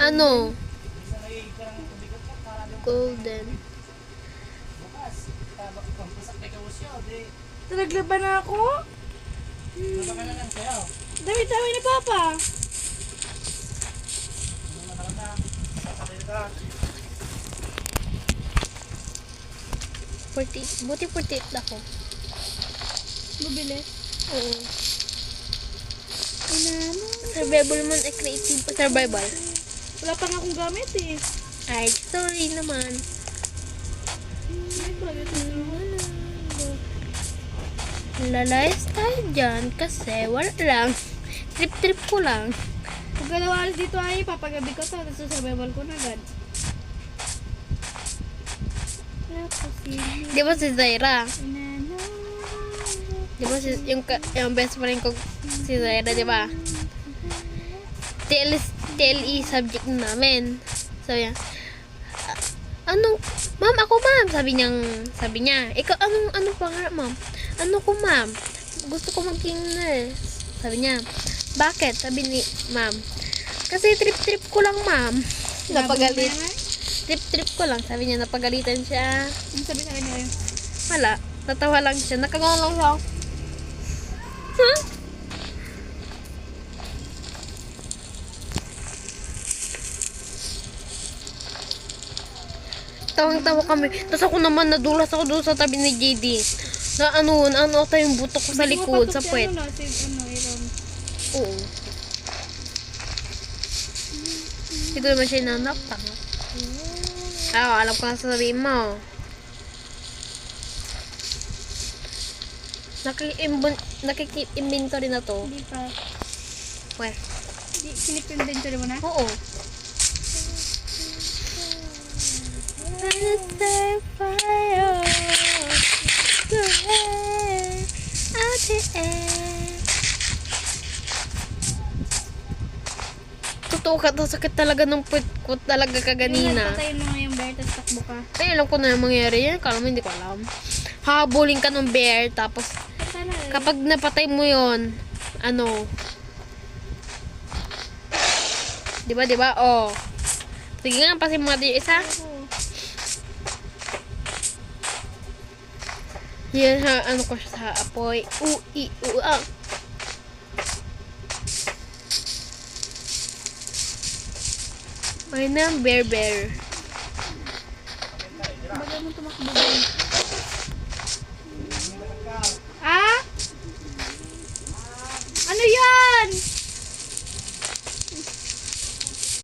Ano? Golden. Naglaban na ako? Dami-dami ni Papa. Buti 48 ako. Mabili. Oo. Survival man ay creative. Survival. Wala pa nga akong gamit eh. Ay, sorry naman. Lalayas tayo dyan kasi wala lang. Trip-trip ko lang. Kung galaw alis dito ay papagabi ko to. Tapos survival ko na agad. Di ba si Zaira? Di ba si, yung best friend ko si Zaira, di ba? TLE subject namin. Sabi niya, anong, ma'am, ako ma'am. Sabi niya, ikaw, anong pangarap ma'am? Ano ko ma'am? Gusto ko maging nurse. Sabi niya, bakit? Sabi ni ma'am, kasi trip-trip ko lang ma'am. Napagalit. Trip-trip ko lang. Sabi niya, napagalitan siya. Ano sabi sa kanya yun? Wala. Natawa lang siya. Nakagawa lang siya. Huh? Tawang-tawa kami. Tapos ako naman nadulas ako doon sa tabi ni JD. Na ano tayong butok ko sa likod, sa puwet. Oo. Ito naman siya nanap. Alam ko na sasabihin mo. Nakikip inventory na to. Hindi pa. Weh. Kinip inventory mo na? Oo. Totoo ka, sakit talaga ng puwet ko talaga kaganina. Patayin mo nga yung bear, tapos takbo ka. Ay, alam ko na yung mangyari yan. Kala mo, hindi ko alam. Habulin ka ng bear, tapos kapag napatay mo yon, ano, diba? Oh. Sige nga, pasin mo natin yung isa. Yan ha, ano ko siya sa apoy. Ay na, bear. Bagay mo tumakbo ba? Ah? Ano yan?